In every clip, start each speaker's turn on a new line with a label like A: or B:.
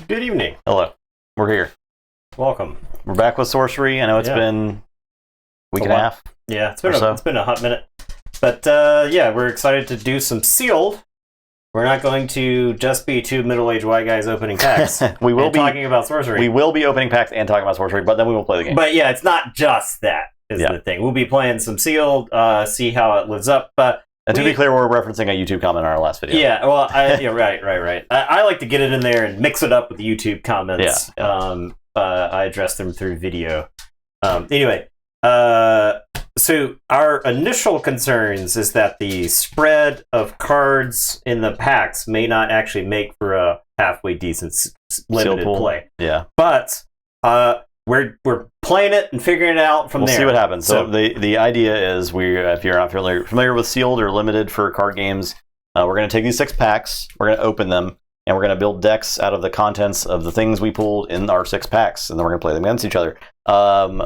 A: Good evening.
B: Hello. We're here.
A: Welcome.
B: We're back with Sorcery. I know it's been a week and a half.
A: Yeah, it's been a hot minute. But yeah, we're excited to do some sealed. We're not going to just be two middle-aged white guys opening packs.
B: We will be
A: talking about Sorcery.
B: We will be opening packs and talking about Sorcery, but then we will play the game.
A: But yeah, it's not just that is the thing. We'll be playing some sealed, see how it lives up.
B: And to be clear, we're referencing a YouTube comment on our last video.
A: Yeah, well, right. I like to get it in there and mix it up with the YouTube comments.
B: Yeah.
A: I address them through video. Anyway, so our initial concerns is that the spread of cards in the packs may not actually make for a halfway decent limited play.
B: Yeah.
A: But we're playing it and figuring it out from there.
B: We'll see what happens. So the idea is, if you're not familiar with sealed or limited for card games, we're going to take these 6 packs, we're going to open them, and we're going to build decks out of the contents of the things we pulled in our 6 packs, and then we're going to play them against each other.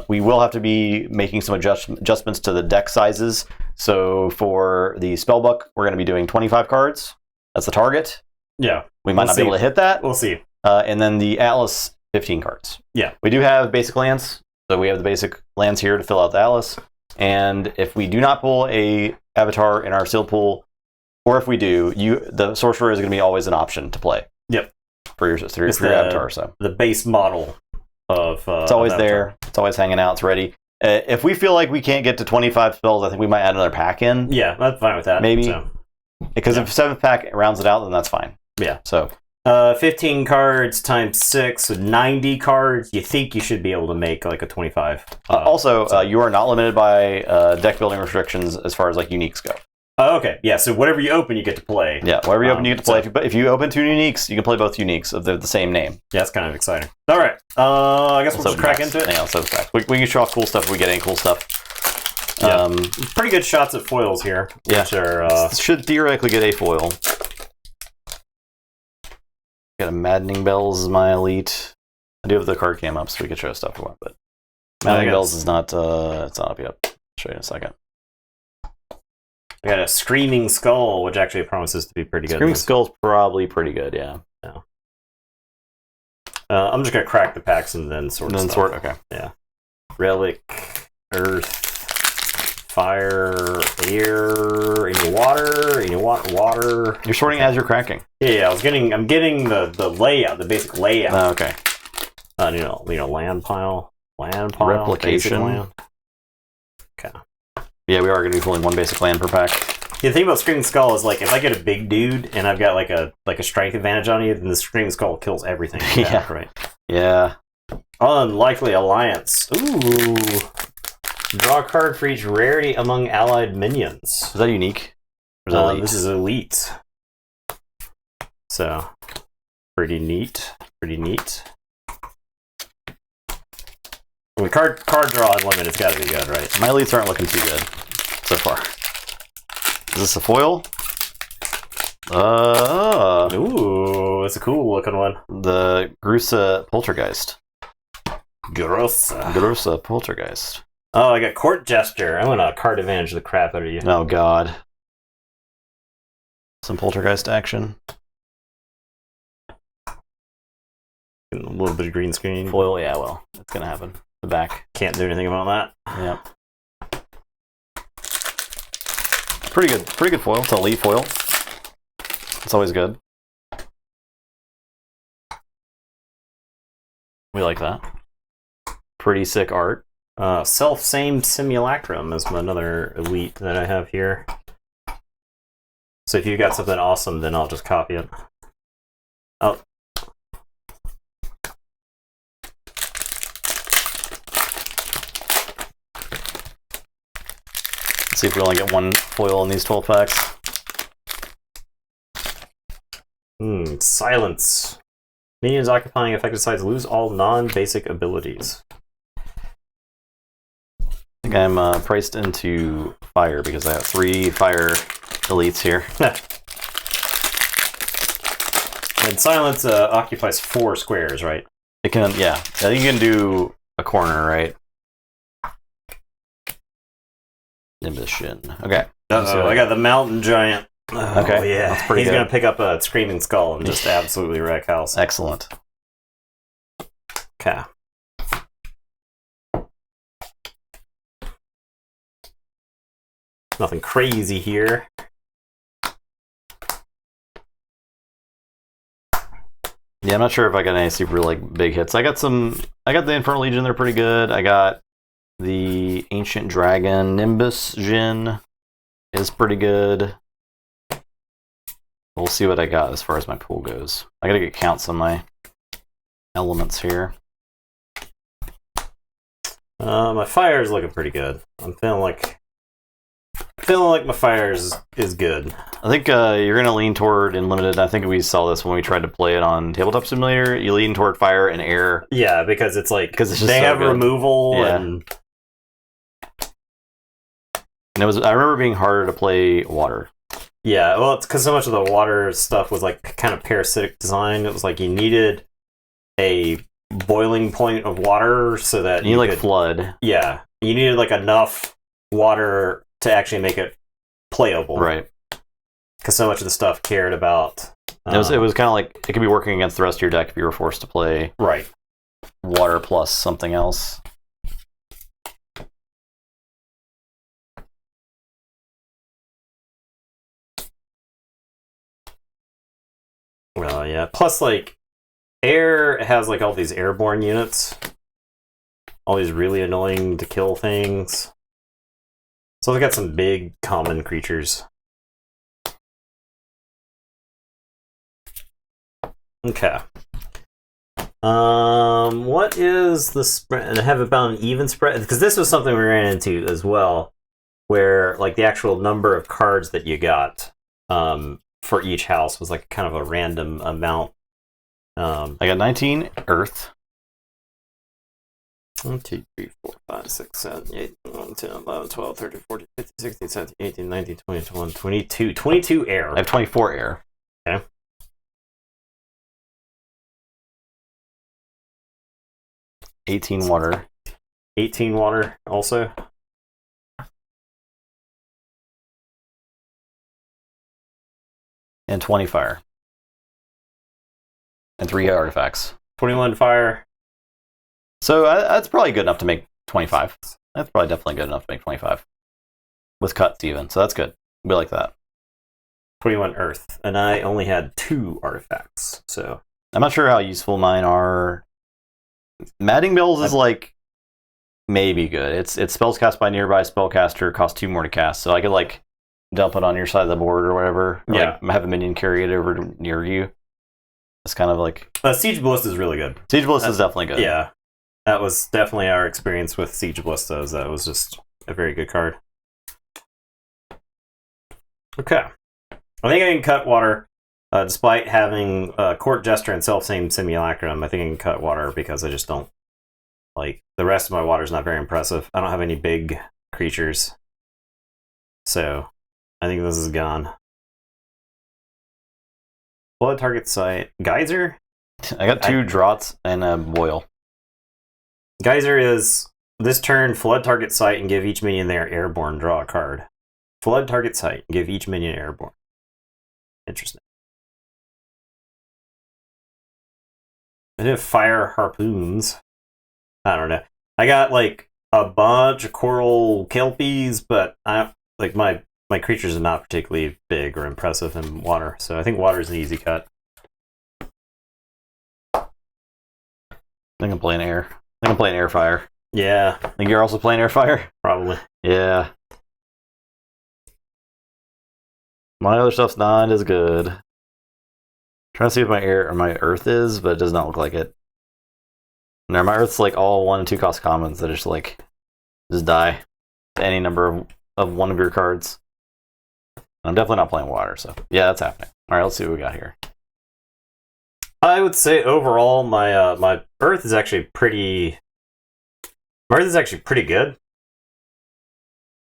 B: We will have to be making some adjustments to the deck sizes. So for the Spellbook, we're going to be doing 25 cards. That's the target.
A: Yeah.
B: We might not be able to hit that.
A: We'll see.
B: And then the Atlas, 15 cards.
A: Yeah.
B: We do have basic lands. So we have the basic lands here to fill out the Atlas. And if we do not pull a avatar in our sealed pool, or if we do, the Sorcerer is going to be always an option to play.
A: Yep.
B: For your avatar. So
A: the base model of
B: it's always there. It's always hanging out. It's ready. If we feel like we can't get to 25 spells, I think we might add another pack in.
A: Yeah, that's fine with that.
B: Maybe. Because if 7th pack rounds it out, then that's fine.
A: Yeah.
B: So
A: 15 cards times 6, so 90 cards. You think you should be able to make like a 25.
B: You are not limited by deck building restrictions as far as like uniques go.
A: Okay, yeah, so whatever you open, you get to play.
B: Yeah, whatever you open, you get to play. If you open 2 uniques, you can play both uniques of the same name.
A: Yeah, that's kind of exciting. All right, I guess we'll just crack into it.
B: Yeah, let's open packs. We can show off cool stuff if we get any cool stuff.
A: Yeah. Pretty good shots at foils here. Which are,
B: should theoretically get a foil. Got a Maddening Bells as my elite. I do have the card cam up, so we can show stuff we want, but Maddening Bells is not. It's not up yet. I'll show you in a second.
A: I got a Screaming Skull, which actually promises to be pretty good.
B: Screaming Skull's probably pretty good, yeah.
A: I'm just gonna crack the packs and then sort.
B: Okay.
A: Yeah. Relic, Earth, Fire, Air, any water, water.
B: You're sorting as you're cracking.
A: Yeah, I'm getting the layout, the basic layout.
B: Oh, okay.
A: Land pile,
B: replication.
A: Land. Okay.
B: Yeah, we are going to be pulling 1 basic land per pack.
A: Yeah, the thing about Screaming Skull is, like, if I get a big dude and I've got like a strength advantage on you, then the Screaming Skull kills everything.
B: Yeah,
A: right.
B: Yeah.
A: Unlikely Alliance. Ooh. Draw a card for each rarity among allied minions.
B: Is that unique? Or is that elite?
A: This is elite. So, pretty neat. Pretty neat. I mean, card draw unlimited, it's got to be good, right?
B: My elites aren't looking too good so far. Is this a foil?
A: Ooh, it's a cool looking one.
B: The Grusa Poltergeist.
A: Grusa
B: Poltergeist.
A: Oh, I got Court Jester. I'm gonna card advantage the crap out of you.
B: Oh god. Some Poltergeist action.
A: A little bit of green screen.
B: Foil, yeah, well, it's gonna happen. The back.
A: Can't do anything about that.
B: Yep. Pretty good foil. It's an elite foil. It's always good. We like that. Pretty sick art.
A: Self-same Simulacrum is another elite that I have here. So if you got something awesome, then I'll just copy it. Oh.
B: Let's see if we only get 1 foil in these 12 packs.
A: Silence. Minions occupying affected sides lose all non-basic abilities.
B: I think I'm priced into fire because I have 3 fire elites here.
A: And silence occupies 4 squares, right?
B: It can, yeah. I think you can do a corner, right? Ambition. Okay.
A: So I got the Mountain Giant. Oh,
B: okay.
A: yeah.
B: That's pretty
A: He's
B: good.
A: going to pick up a Screaming Skull and just absolutely wreck house.
B: Excellent.
A: Okay. Nothing crazy here.
B: Yeah, I'm not sure if I got any super like big hits. I got the Infernal Legion, they're pretty good. I got the Ancient Dragon Nimbus Jin is pretty good. We'll see what I got as far as my pool goes. I gotta get counts on my elements here.
A: My fire is looking pretty good. I'm feeling like my fire is good.
B: I think you're gonna lean toward Unlimited. I think we saw this when we tried to play it on Tabletop Simulator. You lean toward fire and air.
A: Yeah, because it's like
B: Because it's just
A: they
B: so
A: have
B: good.
A: removal
B: Yeah.
A: and
B: And I remember being harder to play water.
A: yeah. Well, it's because so much of the water stuff was like kind of parasitic design. It was like you needed a boiling point of water so that
B: You need like
A: could,
B: flood.
A: yeah, you needed like enough water to actually make it playable,
B: Right.
A: Because so much of the stuff cared about.
B: It was kind of like it could be working against the rest of your deck if you were forced to play
A: right.
B: water plus something else.
A: Well, yeah. Plus, like, air has like all these airborne units, all these really annoying to kill things. So they've got some big common creatures. Okay. What is the spread? And I have about an even spread because this was something we ran into as well, where like the actual number of cards that you got for each house was like kind of a random amount.
B: I got 19 Earth.
A: 1, 2, 3, 4, 5, 6, 7, 8, 9, 10, 11, 12, 13, 14, 15, 16, 17, 18, 19, 20, 21, 22. 22 air.
B: I have 24 air.
A: Okay.
B: $18 water.
A: 18 water also.
B: And 20 fire. And 3 artifacts.
A: 21 fire.
B: So that's probably good enough to make 25. That's probably definitely good enough to make 25. With cuts even. So that's good. We like that.
A: 21 earth. And I only had 2 artifacts. So
B: I'm not sure how useful mine are. Matting Bills is like maybe good. It's spells cast by nearby spellcaster, costs 2 more to cast. So I could like dump it on your side of the board or whatever. Or
A: yeah.
B: like have a minion carry it over to near you. It's kind of like
A: Siege Ballista is really good.
B: Siege Ballista is definitely good.
A: Yeah. That was definitely our experience with Siege Ballistas. That was just a very good card. Okay. I think I can cut water. Despite having Court Jester and Self-Same Simulacrum, I think I can cut water because I just don't like the rest of my water is not very impressive. I don't have any big creatures. So I think this is gone. Blood target site. Geyser?
B: I got 2 draughts and a boil.
A: Geyser is this turn, flood target site and give each minion there airborne, draw a card. Flood target site, give each minion airborne. Interesting. I have fire harpoons. I don't know. I got like a bunch of coral kelpies, but I like my creatures are not particularly big or impressive in water, so I think water is an easy cut.
B: I think I'm playing air. I think I'm playing air fire.
A: Yeah,
B: I think you're also playing air fire?
A: probably.
B: Yeah. My other stuff's not as good. Trying to see if my air or my earth is, but it does not look like it. No, my earth's like all 1 and 2 cost commons that just die to any number of one of your cards. I'm definitely not playing water, so yeah, that's happening. All right, let's see what we got here.
A: I would say overall, my my earth is actually pretty. My earth is actually pretty good.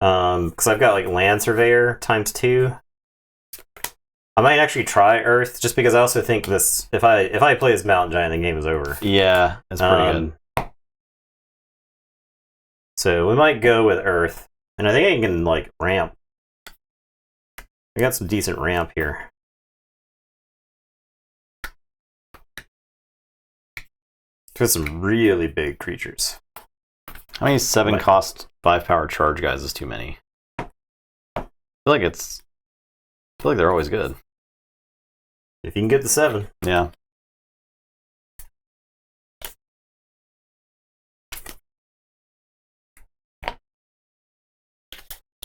A: Because I've got like Land Surveyor ×2. I might actually try Earth just because I also think this. If I play as Mountain Giant, the game is over.
B: Yeah, it's pretty good.
A: So we might go with Earth, and I think I can like ramp. I got some decent ramp here. There's some really big creatures.
B: How many 7 cost 5 power charge guys is too many? I feel like they're always good.
A: If you can get the 7.
B: Yeah.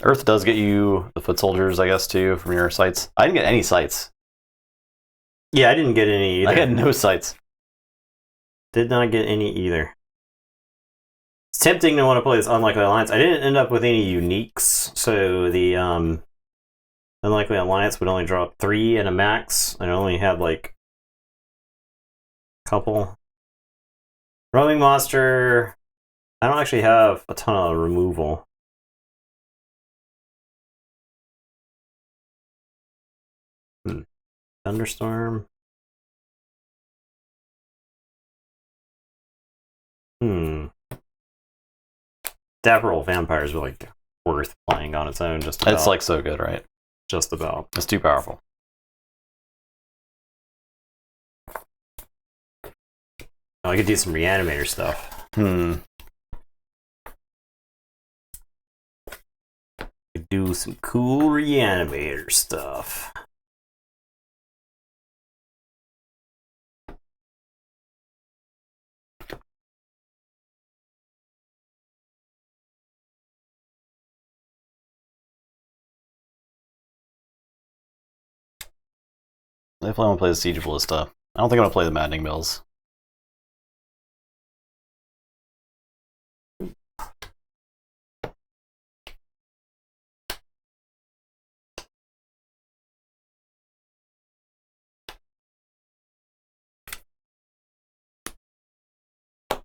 B: Earth does get you the foot soldiers, I guess, too, from your sites. I didn't get any sites.
A: Yeah, I didn't get any either.
B: I had no sites.
A: Did not get any either. It's tempting to want to play this Unlikely Alliance. I didn't end up with any uniques, so the Unlikely Alliance would only draw 3 and a max. I only had like a couple. Roaming Monster. I don't actually have a ton of removal. Thunderstorm. Dapper Old Vampire is really worth playing on its own. Just about.
B: It's like so good, right?
A: Just about.
B: It's too powerful.
A: Oh, I could do some Reanimator stuff. Could do some cool Reanimator stuff.
B: Definitely want to play the Siege Ballista. I don't think I'm going to play the Maddening Mills.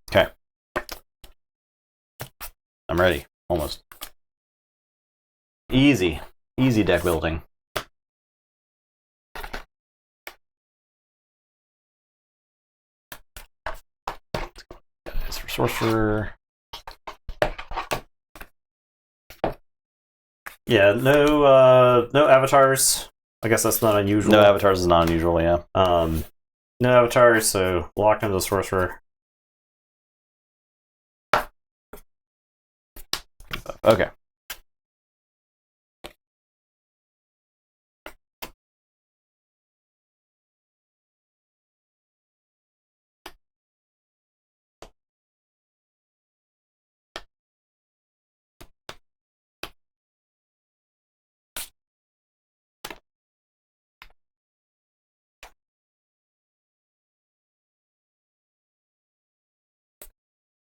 B: Okay. I'm ready. Almost. Easy. Easy deck building. Guys for Sorcerer.
A: Yeah, no avatars. I guess that's not unusual.
B: No avatars is not unusual, yeah.
A: No avatars, so lock into the Sorcerer.
B: Okay.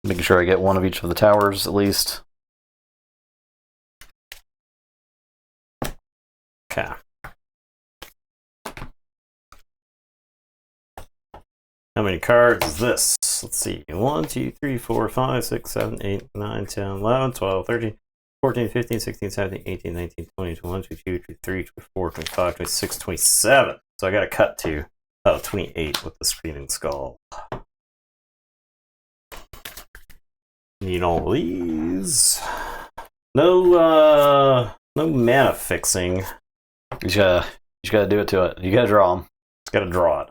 B: Making sure I get one of each of the towers, at least.
A: Okay. How many cards is this? Let's see. 1, 2, 3, 4, 5, 6, 7, 8, 9, 10, 11, 12, 13, 14, 15, 16, 17, 18, 19, 20, 21, 22, 23, 24, 25, 26, 27. So I got to cut to 28 with the Screaming Skull. Need all these. No mana fixing.
B: You just gotta do it to it. You gotta draw them.
A: Just gotta draw it.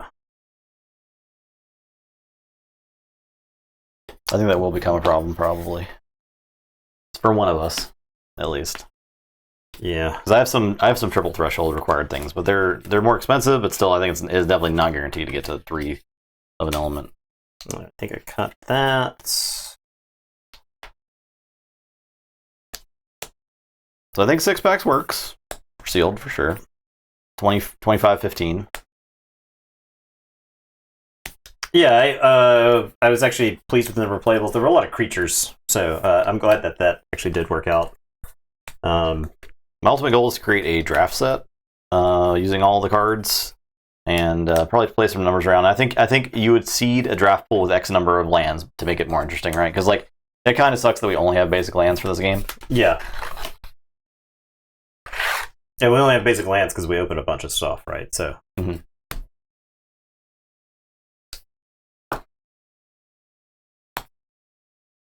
B: I think that will become a problem, probably. For one of us, at least.
A: Yeah,
B: because I have some triple threshold required things, but they're more expensive. But still, I think it's definitely not guaranteed to get to 3 of an element.
A: I think I cut that.
B: So I think 6 packs works. Sealed for sure. 20, 25, 15.
A: Yeah, I was actually pleased with the number of playables. There were a lot of creatures, so I'm glad that actually did work out.
B: My ultimate goal is to create a draft set using all the cards, and probably play some numbers around. I think you would seed a draft pool with X number of lands to make it more interesting, right? Because like it kind of sucks that we only have basic lands for this game.
A: Yeah. And we only have basic lands because we open a bunch of stuff, right? So.
B: Mm-hmm.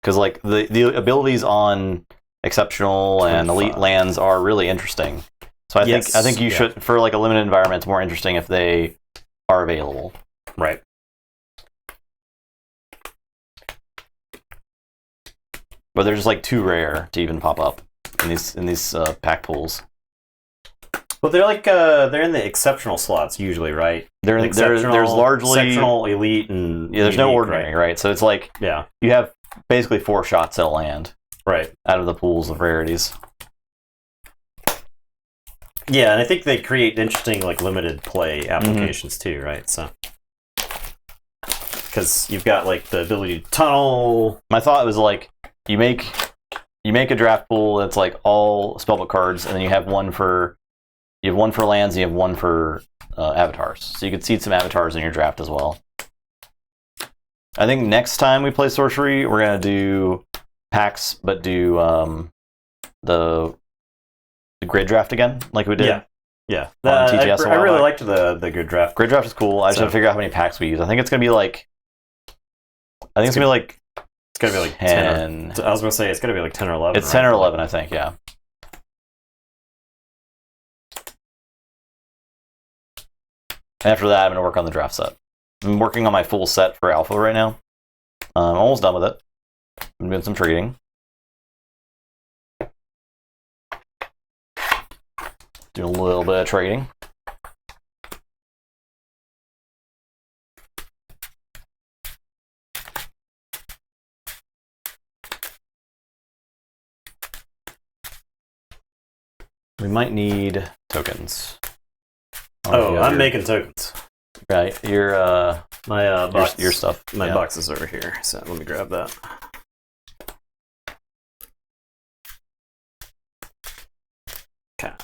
B: Because like the abilities on exceptional and elite lands are really interesting. So I think you should, for like a limited environment, it's more interesting if they are available.
A: Right.
B: but they're just like too rare to even pop up in these pack pools.
A: Well, they're like they're in the exceptional slots usually, right?
B: There's largely
A: exceptional, elite, and
B: there's
A: unique,
B: no ordinary, right? So it's like you have basically 4 shots at land,
A: right,
B: out of the pools of rarities.
A: Yeah, and I think they create interesting like limited play applications too, right? So because you've got like the ability to tunnel.
B: My thought was like you make a draft pool that's like all spellbook cards, and then you have one for lands, and you have one for avatars. So you could seed some avatars in your draft as well. I think next time we play Sorcery, we're gonna do packs, but do the grid draft again, like we did.
A: Yeah.
B: On TGS
A: I really liked the grid draft.
B: Grid draft is cool. I just have to figure out how many packs we use. I think it's gonna be like. It's gonna be like 10.
A: 10. I was gonna say it's gonna be like 10 or 11.
B: It's 10 or 11, I think. Yeah. After that, I'm going to work on the draft set. I'm working on my full set for Alpha right now. I'm almost done with it. I'm doing some trading. Doing a little bit of trading. We might need tokens.
A: Oh, I'm making tokens.
B: Right, your
A: my box,
B: your stuff.
A: My box is over here, so let me grab that. Okay.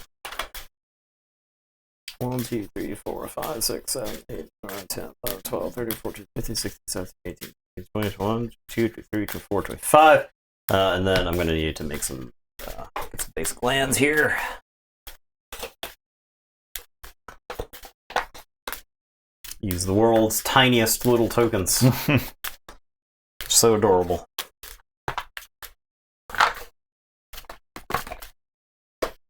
A: 1, 2, 3, 4, 5, 6, 7, 8, 9, 10, 11, 12, 13, 14, 15, 16, 17, 18, 19, 20, 21, 22, 23, 24, 25. And then I'm going to need to make some, get some basic lands here. Use the world's tiniest little tokens. So adorable.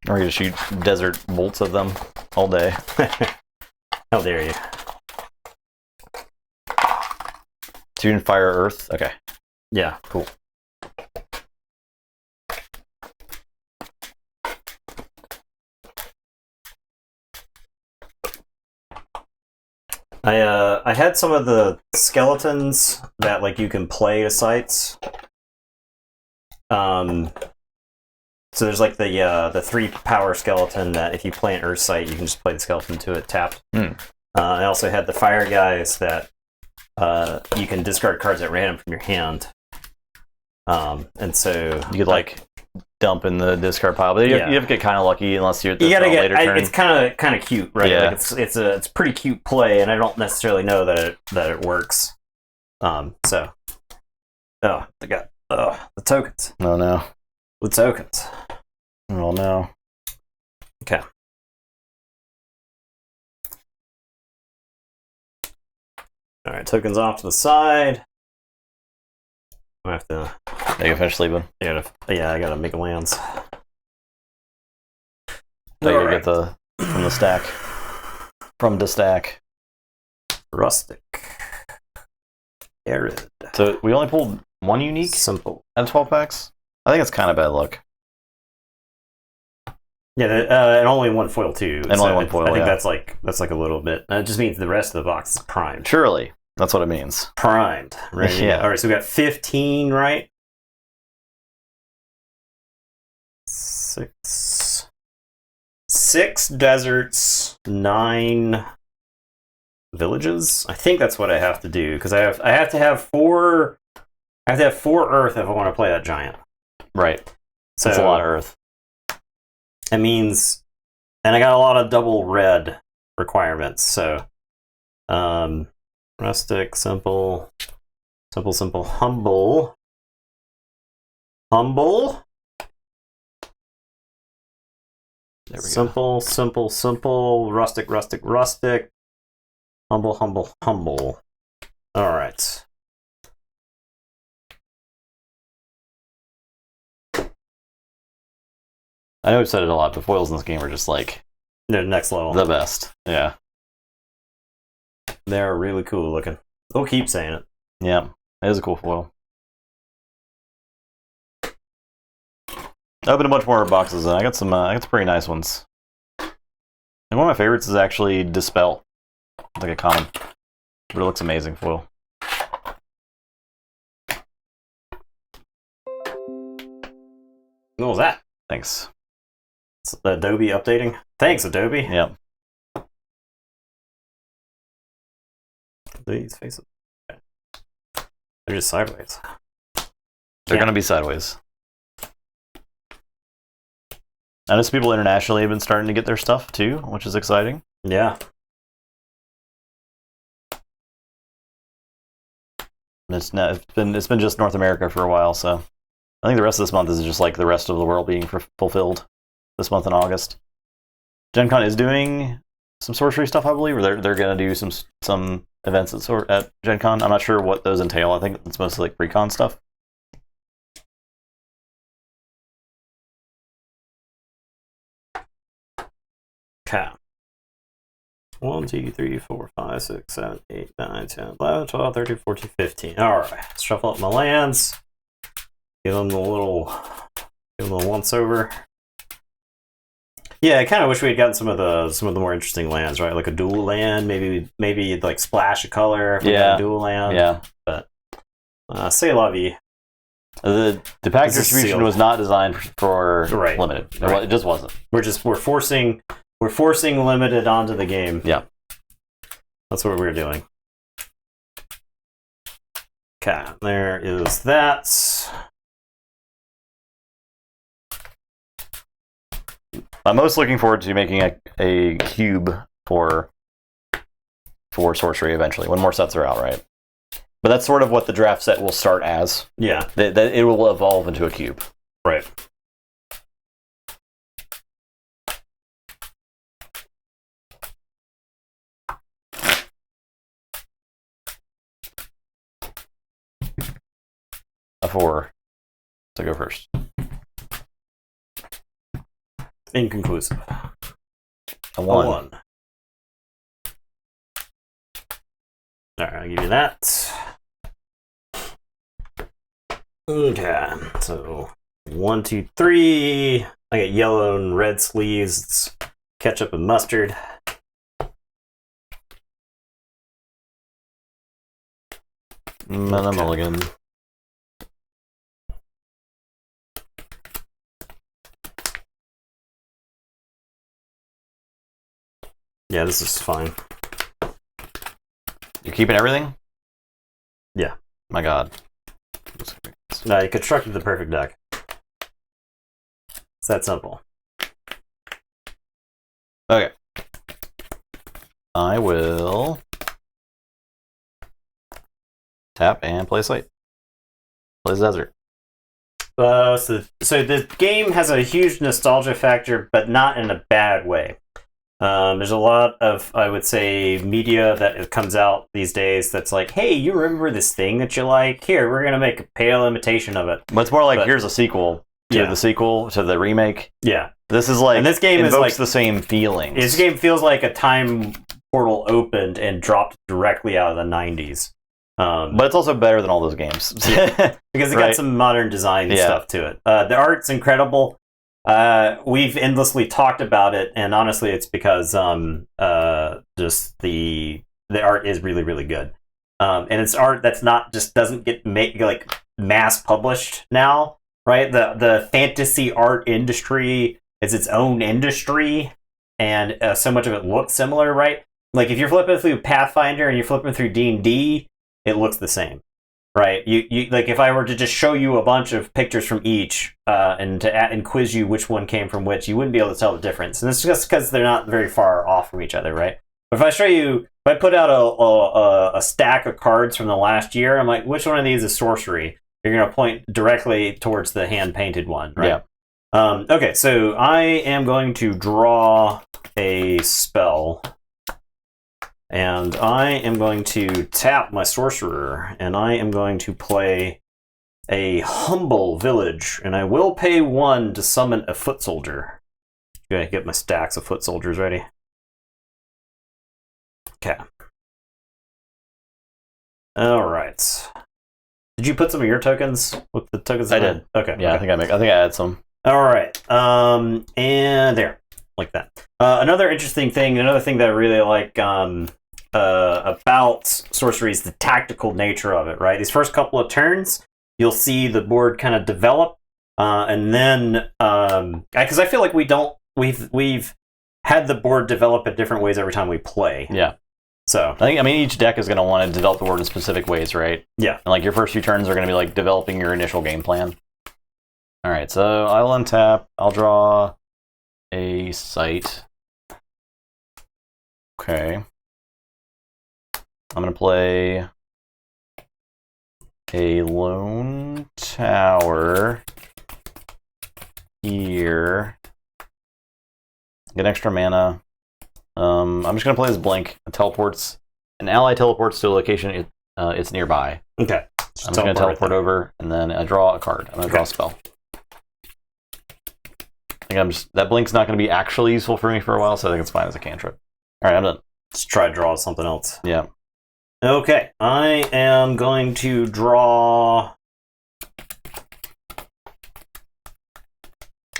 B: Or you just shoot desert bolts of them all day.
A: How dare you?
B: So you can fire earth? Okay.
A: Yeah, cool. I had some of the skeletons that like you can play to sites. So there's like the 3 power skeleton that if you play an earth site, you can just play the skeleton to it tapped. I also had the fire guys that you can discard cards at random from your hand. And so
B: you could like dump in the discard pile, but you have to get kind of lucky unless you're at the later turn.
A: It's kind of cute, right?
B: Yeah.
A: Like it's pretty cute play, and I don't necessarily know that it works. So the tokens.
B: Oh no.
A: The tokens.
B: Oh no.
A: Okay. All right, tokens off to the side. I have to.
B: You finish sleeping.
A: Yeah, I gotta make lands.
B: So you get from the stack. From the stack.
A: Rustic. Arid.
B: So we only pulled 1 unique?
A: Simple.
B: Out of 12 packs? I think it's kind of bad luck.
A: Yeah, and only 1 foil too.
B: And only 1 foil.
A: I think that's like a little bit. It just means the rest of the box is primed.
B: Surely. That's what it means.
A: Primed, right?
B: Yeah.
A: All right, so we got 15, right? 6 deserts, 9 villages. I think that's what I have to do because I have to have 4. I have to have 4 earth if I want to play that giant.
B: Right.
A: So
B: that's a lot of earth.
A: It means, and I got a lot of double red requirements. So, rustic, simple, humble.
B: There we go.
A: Simple, rustic. Humble. All right.
B: I know we've said it a lot, but foils in this game are just like
A: they're next level.
B: The best. Yeah.
A: They're really cool looking. We'll keep saying it.
B: Yeah. It is a cool foil. I opened a bunch more boxes, and I got some pretty nice ones. And one of my favorites is actually Dispel. It's like a common, but it looks amazing foil.
A: What was that?
B: Thanks.
A: It's Adobe updating. Thanks, Adobe.
B: Yeah.
A: These faces. Okay. They're just sideways.
B: They're gonna be sideways. I know some people internationally have been starting to get their stuff too, which is exciting.
A: Yeah.
B: And it's been just North America for a while, so I think the rest of this month is just like the rest of the world being fulfilled this month in August. Gen Con is doing some sorcery stuff, I believe, or they're gonna do some events at Gen Con. I'm not sure what those entail. I think it's mostly like pre-con stuff.
A: Okay. 1, 2, 3, 4, 5, 6, 7, 8, 9, 10, 11, 12, 13, 14, 15. Alright. Let's shuffle up my lands. Give them the little once over. Yeah, I kind of wish we had gotten some of the more interesting lands, right? Like a dual land, maybe like splash a color if we got a dual land.
B: Yeah.
A: But say la vie.
B: The pack distribution was not designed for
A: right.
B: limited.
A: Right.
B: It just wasn't.
A: We're forcing limited onto the game.
B: Yeah.
A: That's what we're doing. Okay, there is that.
B: I'm most looking forward to making a cube for sorcery eventually, when more sets are out, right? But that's sort of what the draft set will start as.
A: Yeah.
B: That it will evolve into a cube.
A: Right.
B: A 4 to go first.
A: Inconclusive.
B: A 1.
A: A 1. Alright, I'll give you that. Okay, so 1, 2, 3. I got yellow and red sleeves. It's ketchup and mustard.
B: And a mulligan.
A: Yeah, this is fine.
B: You're keeping everything?
A: Yeah.
B: My God.
A: No, you constructed the perfect deck. It's that simple.
B: Okay. I will tap and play Slate. Play Desert.
A: So the game has a huge nostalgia factor, but not in a bad way. There's a lot of, I would say, media that comes out these days that's like, hey, you remember this thing that you like? Here, we're going to make a pale imitation of it.
B: But it's more like, here's a sequel to the sequel, to the remake.
A: Yeah.
B: This is like,
A: and this game
B: invokes
A: is like
B: the same feelings.
A: This game feels like a time portal opened and dropped directly out of the 90s.
B: But it's also better than all those games.
A: Because it got some modern design stuff to it. The art's incredible. We've endlessly talked about it, and honestly, it's because just the art is really, really good. And it's art that's not just doesn't get like mass published now, right? The fantasy art industry is its own industry, and so much of it looks similar, right? Like if you're flipping through Pathfinder and you're flipping through D&D, it looks the same. Right, you like if I were to just show you a bunch of pictures from each and quiz you which one came from which, you wouldn't be able to tell the difference, and it's just because they're not very far off from each other, right? But if I put out a stack of cards from the last year, I'm like, which one of these is sorcery? You're going to point directly towards the hand painted one, right? Yeah. Okay, so I am going to draw a spell. And I am going to tap my sorcerer, and I am going to play a humble village, and I will pay 1 to summon a foot soldier. Okay, get my stacks of foot soldiers ready. Okay. All right. Did you put some of your tokens with the tokens?
B: I did.
A: Okay.
B: Yeah,
A: okay.
B: I think I added some.
A: All right. And there, like that. Another interesting thing, another thing that I really like about sorcery is the tactical nature of it. Right, these first couple of turns, you'll see the board kind of develop, and then because I feel like we've had the board develop in different ways every time we play.
B: Yeah.
A: So
B: I mean, each deck is going to want to develop the board in specific ways, right?
A: Yeah.
B: And like your first few turns are going to be like developing your initial game plan. All right, so I'll untap. I'll draw a site. Okay. I'm going to play a lone tower here. Get extra mana. I'm just going to play this blank. It teleports. An ally teleports to a location it's nearby.
A: Okay.
B: I'm just going to teleport over, and then I draw a card. I'm going to draw a spell. I think that blink's not going to be actually useful for me for a while, so I think it's fine as a cantrip. All right, I'm done.
A: Let's try to draw something else.
B: Yeah.
A: Okay, I am going to draw...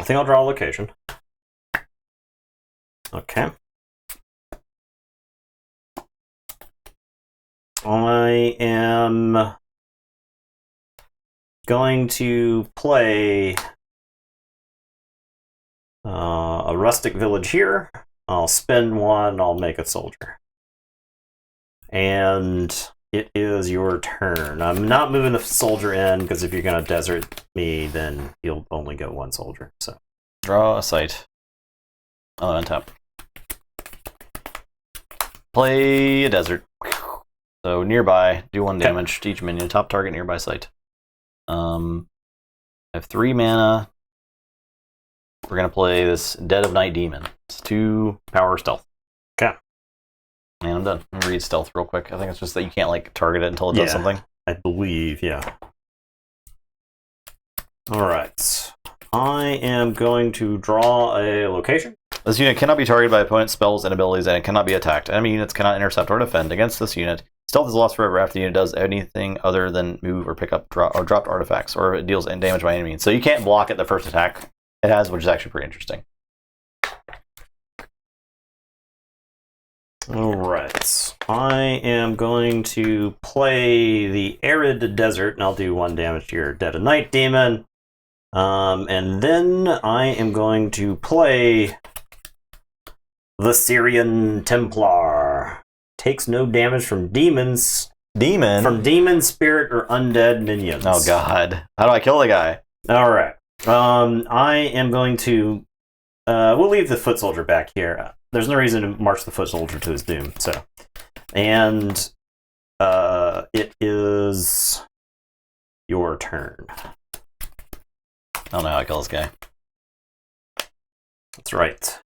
A: I think I'll draw a location. Okay. I am going to play a rustic village here. I'll spend one, I'll make a soldier. And it is your turn. I'm not moving the soldier in, because if you're going to desert me, then you'll only get one soldier. So
B: draw a site. Oh, untap. Play a desert. So nearby, do 1 damage to each minion. Top target nearby site. I have 3 mana. We're going to play this Dead of Night Demon. It's 2 power stealth.
A: Okay.
B: And I'm done. I'm going to read stealth real quick. I think it's just that you can't like target it until it does something.
A: I believe, yeah. Alright. I am going to draw a location.
B: This unit cannot be targeted by opponent's spells and abilities, and it cannot be attacked. Enemy units cannot intercept or defend against this unit. Stealth is lost forever after the unit does anything other than move or pick up dropped artifacts, or it deals damage by any means. So you can't block it the first attack it has, which is actually pretty interesting.
A: Alright. I am going to play the Arid Desert, and I'll do 1 damage to your Dead of Night Demon. And then I am going to play the Syrian Templar. Takes no damage from demons. From demon, spirit, or undead minions.
B: Oh god. How do I kill the guy?
A: Alright. I am going to... we'll leave the foot soldier back here. There's no reason to march the foot soldier to his doom, so... And... it is... your turn.
B: I don't know how I kill this guy.
A: That's right.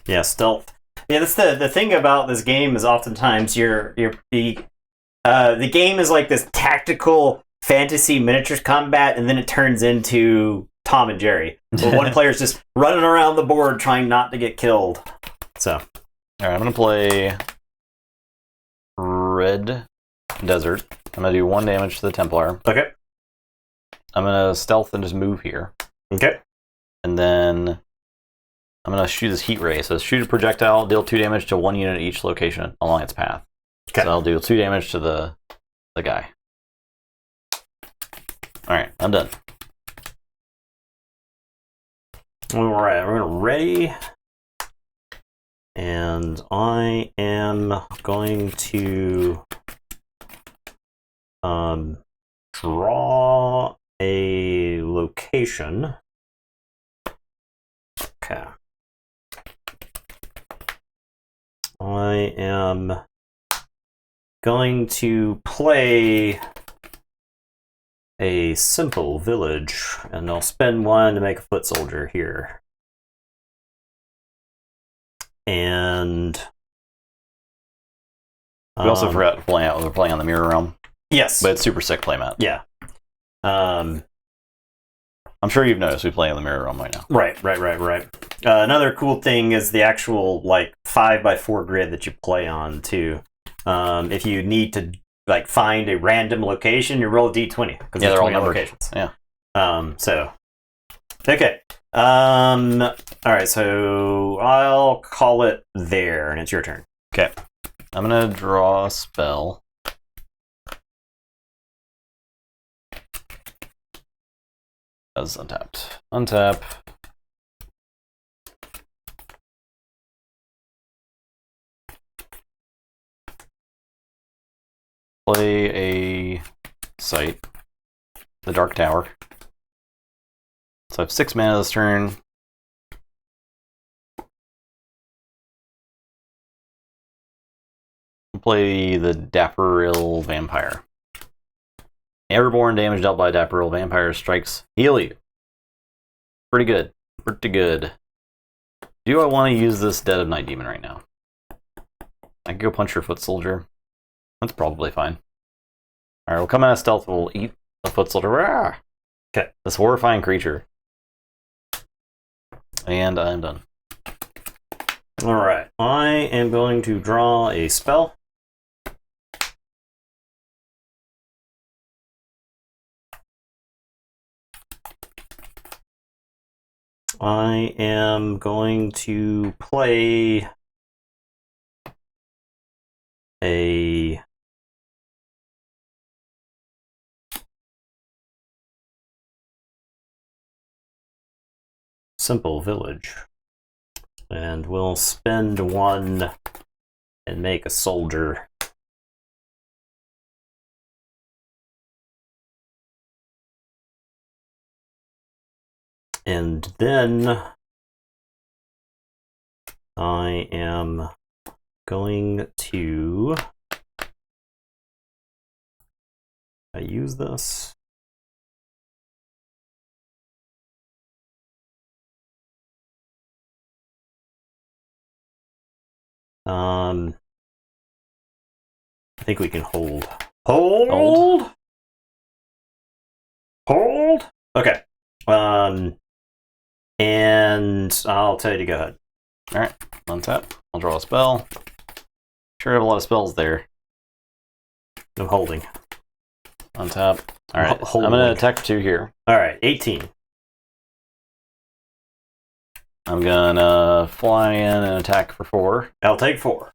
A: Yeah, stealth. Yeah, that's the thing about this game is oftentimes the game is like this tactical fantasy miniatures combat, and then it turns into Tom and Jerry, where one player's just running around the board trying not to get killed. So,
B: all right, I'm gonna play Red Desert. I'm gonna do 1 damage to the Templar.
A: Okay.
B: I'm gonna stealth and just move here.
A: Okay.
B: And then I'm gonna shoot this heat ray. So shoot a projectile, deal 2 damage to 1 unit at each location along its path. Okay. So I'll do 2 damage to the guy. All right, I'm done.
A: All right, we're ready. And I am going to draw a location. Okay. I am going to play a simple village, and I'll spend 1 to make a foot soldier here. And
B: we also forgot to play out. We're playing on the Mirror Realm.
A: Yes,
B: but it's super sick playmat.
A: Yeah.
B: I'm sure you've noticed we play on the Mirror Realm right now.
A: Right. Another cool thing is the actual like 5x4 grid that you play on too. If you need to like find a random location, you roll a d20 because
B: Yeah,
A: there's
B: they're all
A: 20
B: numbered.
A: locations.
B: Yeah.
A: So okay. All right. So I'll call it there, and it's your turn.
B: Okay. I'm gonna draw a spell. That's untapped. Untap. Play a site. The Dark Tower. So I have 6 mana this turn. Play the Dapperil Vampire. Airborne damage dealt by Dapperil Vampire strikes heal you. Pretty good. Pretty good. Do I want to use this Dead of Night Demon right now? I can go punch your foot soldier. That's probably fine. Alright, we'll come out of stealth. We'll eat the foot soldier.
A: Okay.
B: This horrifying creature. And I'm done.
A: All right. I am going to draw a spell. I am going to play a simple village. And we'll spend 1 and make a soldier. And then I am going to use this. I think we can hold. Hold. Okay. And I'll tell you to go ahead.
B: All right, untap. I'll draw a spell. Sure, I have a lot of spells there.
A: I'm holding.
B: Untap. All right,
A: Holding.
B: I'm gonna attack for 2 here.
A: All right, 18.
B: I'm gonna fly in and attack for 4.
A: I'll take 4.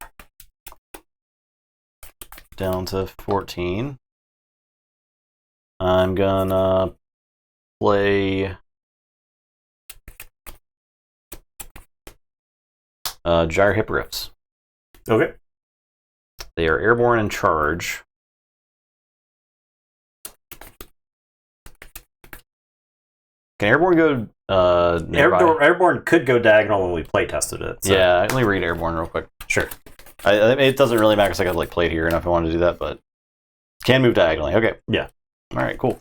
B: Down to 14. I'm gonna play Gyre Hippogriffs.
A: Okay.
B: They are airborne and charge. Can airborne go nearby?
A: Airborne could go diagonal when we play tested it. So.
B: Yeah, let me read airborne real quick.
A: Sure.
B: It doesn't really matter because I could like play it here enough if I wanted to do that, but can move diagonally. Okay.
A: Yeah.
B: All right. Cool.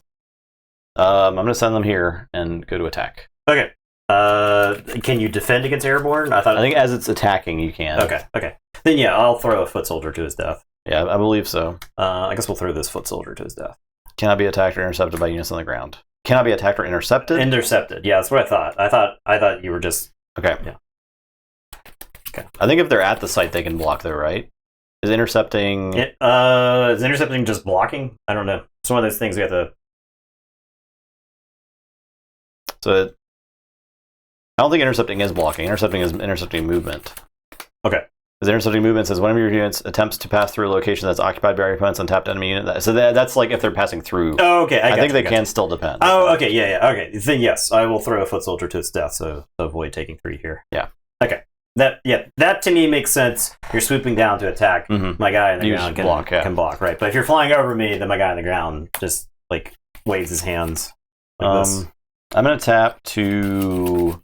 B: I'm gonna send them here and go to attack.
A: Okay. Can you defend against airborne? I
B: think as it's attacking, you can.
A: Okay. Then yeah, I'll throw a foot soldier to his death.
B: Yeah, I believe so.
A: I guess we'll throw this foot soldier to his death.
B: Cannot be attacked or intercepted by units on the ground. Cannot be attacked or intercepted.
A: Intercepted. Yeah, that's what I thought. I thought you were just
B: okay.
A: Yeah. Okay.
B: I think if they're at the site, they can block though, right? Is intercepting?
A: Is intercepting just blocking? I don't know. It's one of those things we have to.
B: So I don't think intercepting is blocking. Intercepting is intercepting movement.
A: Okay.
B: Because intercepting movement says one of your units attempts to pass through a location that's occupied by your opponent's untapped enemy unit. So that's like if they're passing through.
A: Oh, okay.
B: I think they can still depend.
A: Oh, okay. Yeah. Okay. Then yes, I will throw a foot soldier to its death, so to avoid taking 3 here.
B: Yeah.
A: Okay. That to me makes sense. You're swooping down to attack.
B: Mm-hmm.
A: My guy on the
B: You
A: ground
B: can
A: block, right? But if you're flying over me, then my guy on the ground just like waves his hands. Like this.
B: I'm gonna tap to.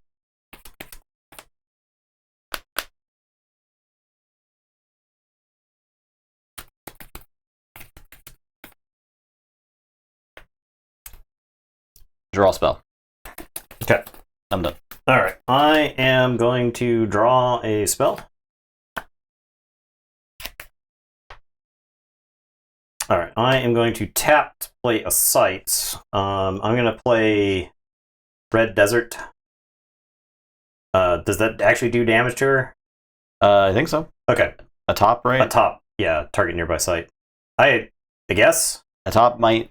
B: Draw a spell.
A: Okay.
B: I'm done.
A: All right. I am going to draw a spell. All right. I am going to tap to play a site. I'm going to play Red Desert. Does that actually do damage to her?
B: I think so.
A: Okay.
B: A top, right?
A: A top. Yeah. Target nearby site. I I guess.
B: The top might.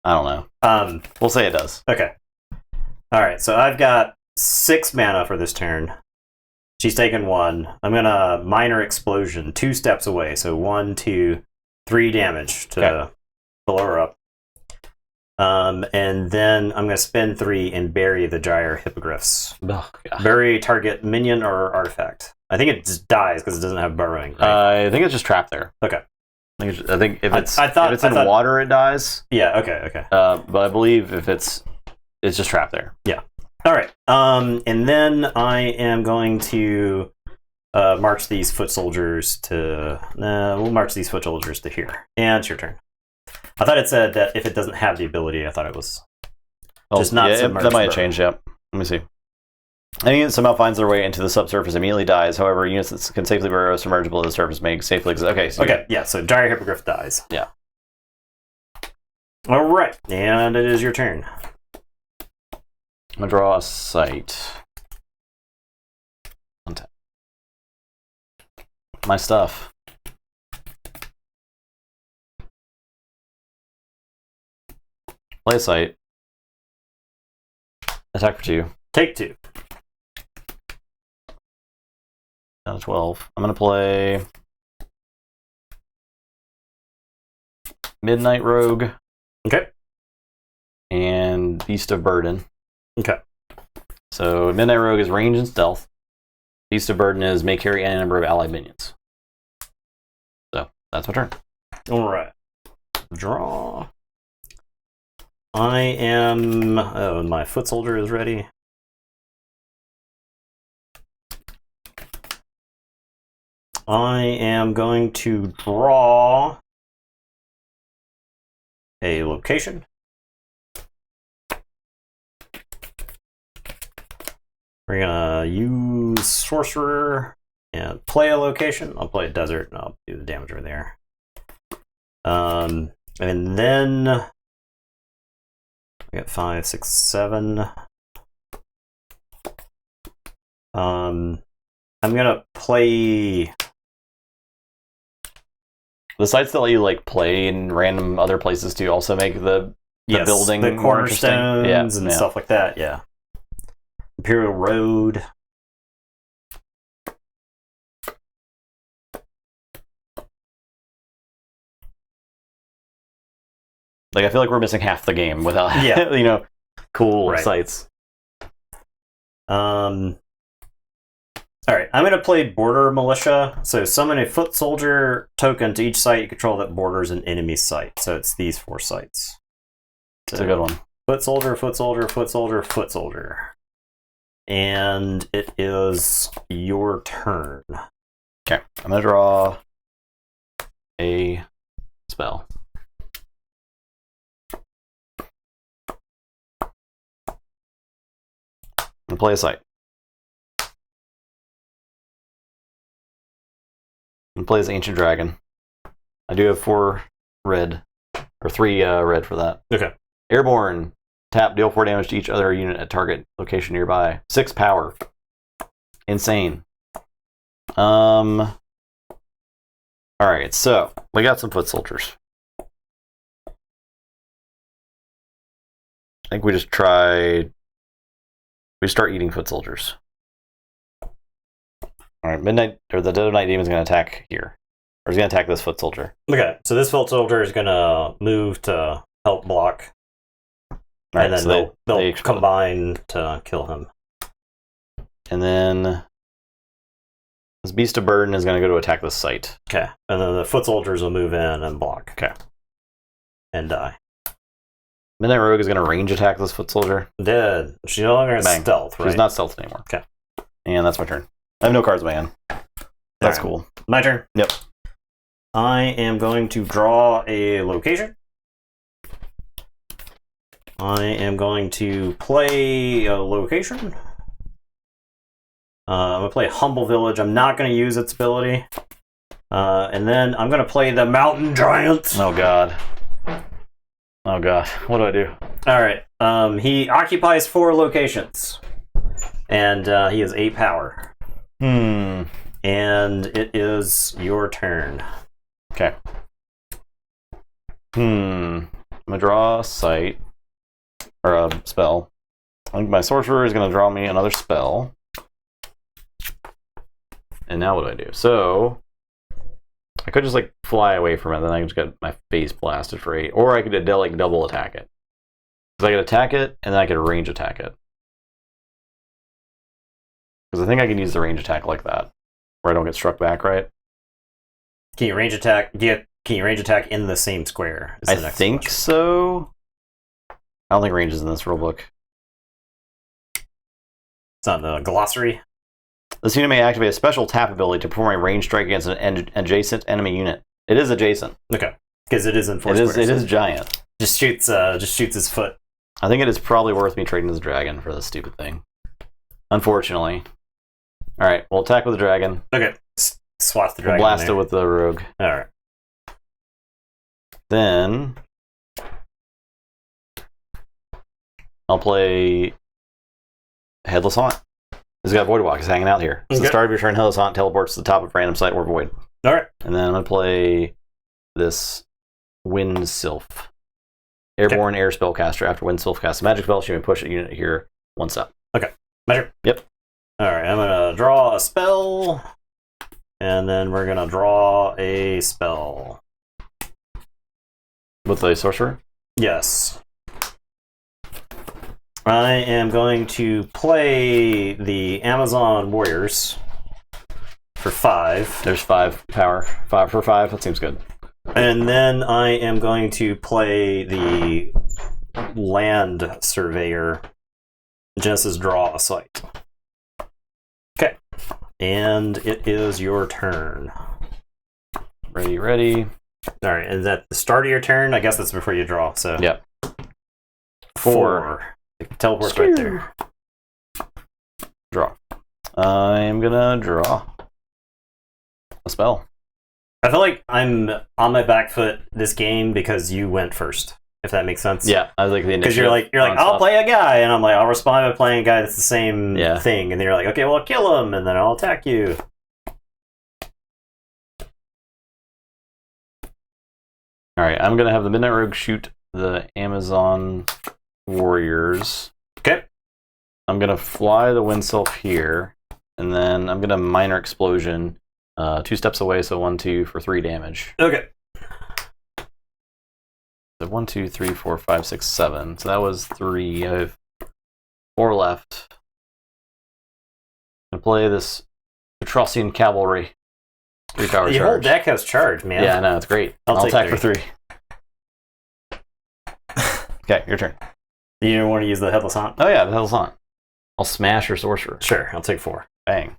B: I don't know. We'll say it does.
A: Okay. All right. So I've got 6 mana for this turn. She's taken 1. I'm gonna minor explosion 2 steps away. So 1, 2, 3 damage to blow her up. And then I'm gonna spend 3 and bury the gyre hippogriffs.
B: Oh, God.
A: Bury target minion or artifact. I think it just dies because it doesn't have burrowing. Right?
B: I think it's just trapped there.
A: Okay.
B: I think if it's
A: I thought,
B: if it's in water, it dies.
A: Yeah. Okay.
B: But I believe if it's just trapped there.
A: Yeah. All right. And then I am going to march these foot soldiers to. We'll march these foot soldiers to here. And it's your turn. I thought it said that if it doesn't have the ability, I thought it was just not submerged.
B: That might have changed. Yep. Let me see. Any unit somehow finds their way into the subsurface immediately dies. However, units that can safely burrow submergible to the surface may safely exist. Okay. So
A: yeah. So gyre hippogriff dies.
B: Yeah.
A: All right, and it is your turn.
B: I'm gonna draw a site. My stuff. Play a site. Attack for 2.
A: Take 2.
B: Down to 12. I'm gonna play Midnight Rogue.
A: Okay.
B: And Beast of Burden.
A: Okay.
B: So Midnight Rogue is range and stealth. Beast of Burden is may carry any number of allied minions. So that's my turn.
A: All right. Draw. I am. Oh, my foot soldier is ready. I am going to draw a location. We're gonna use Sorcerer and play a location. I'll play a desert and I'll do the damage over there. And then we got 5, 6, 7. I'm gonna play
B: the sites that let you like play in random other places to also make the building
A: the
B: more interesting.
A: cornerstones and stuff like that. Yeah, Imperial Road.
B: Like I feel like we're missing half the game without cool sites.
A: All right, I'm going to play Border Militia. So summon a foot soldier token to each site you control that borders an enemy site. So it's these 4 sites.
B: That's a good one.
A: Foot soldier, foot soldier, foot soldier, foot soldier. And it is your turn.
B: Okay, I'm going to draw a spell. I'm going to play a site. I'm going to play this Ancient Dragon. I do have 4 red, or 3 red for that.
A: Okay.
B: Airborne. Tap, deal 4 damage to each other unit at target location nearby. 6 power. Insane. Alright, so we got some foot soldiers. I think we just start eating foot soldiers. Alright, Midnight, or the Dead of Night Demon is going to attack here. Or he's going to attack this foot soldier.
A: Okay, so this foot soldier is going to move to help block.
B: Right,
A: and then
B: so
A: they'll combine to kill him.
B: And then this Beast of Burden is going to go to attack this site.
A: Okay, and then the foot soldiers will move in and block.
B: Okay.
A: And die.
B: Midnight Rogue is going to range attack this foot soldier.
A: Dead. She's no longer stealth, right?
B: She's not stealth anymore.
A: Okay.
B: And that's my turn. I have no cards in my hand. That's cool.
A: My turn?
B: Yep.
A: I am going to draw a location. I am going to play a location. I'm going to play Humble Village. I'm not going to use its ability. And then I'm going to play the Mountain Giant.
B: Oh, God. Oh, God. What do I do?
A: All right. He occupies 4 locations. And he has 8 power. And it is your turn.
B: Okay. I'm gonna draw a sight or a spell. I think my sorcerer is gonna draw me another spell. And now what do I do? So I could just like fly away from it, then I just got my face blasted for 8, or I could like double attack it. Because I could attack it and then I could range attack it. Because I think I can use the range attack like that, where I don't get struck back, right?
A: Can you range attack? Can you range attack in the same square?
B: I think so. I don't think range is in this rulebook.
A: It's on the glossary.
B: This unit may activate a special tap ability to perform a range strike against an adjacent enemy unit. It is adjacent.
A: Okay, because it is in 4
B: squares.
A: It
B: is giant.
A: Just shoots his foot.
B: I think it is probably worth me trading this dragon for this stupid thing. Unfortunately. All right, we'll attack with the dragon.
A: Okay, swats the dragon.
B: We'll blast it with the rogue.
A: All right.
B: Then I'll play Headless Haunt. He's got Void Walk. He's hanging out here. So
A: Okay.
B: the start of your turn, Headless Haunt teleports to the top of random site or void.
A: All right.
B: And then I'm going to play this Wind Sylph. Airborne air spellcaster. After Wind Sylph casts a magic spell, she may push a unit here 1 step.
A: Okay. Measure.
B: Yep.
A: All right. I'm gonna draw a spell, and then we're gonna draw a spell.
B: With the sorcerer?
A: Yes. I am going to play the Amazon Warriors for 5.
B: There's 5 power. 5 for 5. That seems good.
A: And then I am going to play the Land Surveyor. Genesis draw a site. Okay. And it is your turn.
B: Ready.
A: Alright, is that the start of your turn? I guess that's before you draw, so.
B: Yep.
A: 4. Teleport's right there.
B: Draw. I'm gonna draw a spell.
A: I feel like I'm on my back foot this game because you went first, if that makes sense.
B: Yeah, I was like the initiative.
A: Because you're like, I'll play a guy, and I'm like, I'll respond by playing a guy that's the same thing, and then you're like, okay, well, kill him, and then I'll attack you.
B: All right, I'm gonna have the Midnight Rogue shoot the Amazon Warriors.
A: Okay.
B: I'm gonna fly the Wind Sylph here, and then I'm gonna Minor Explosion 2 steps away, so 1, 2 for 3 damage.
A: Okay.
B: So 1, 2, 3, 4, 5, 6, 7. So that was 3. I have 4 left. I'm gonna play this Petrosian Cavalry. 3 power charge.
A: Your whole deck has charge, man.
B: Yeah, I know, it's great. I'll attack for 3. Okay, your turn.
A: You don't want to use the Headless Haunt?
B: Oh yeah, the hell's on. I'll smash your sorcerer.
A: Sure, I'll take 4.
B: Bang.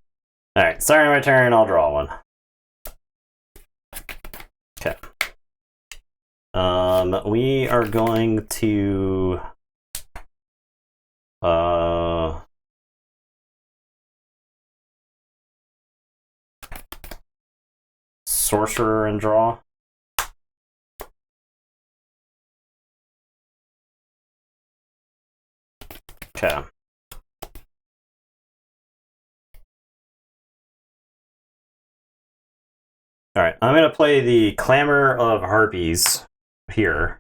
A: Alright, starting my turn, I'll draw one. Okay. We are going to sorcerer and draw. Okay. Alright, I'm going to play the Clamor of Harpies here.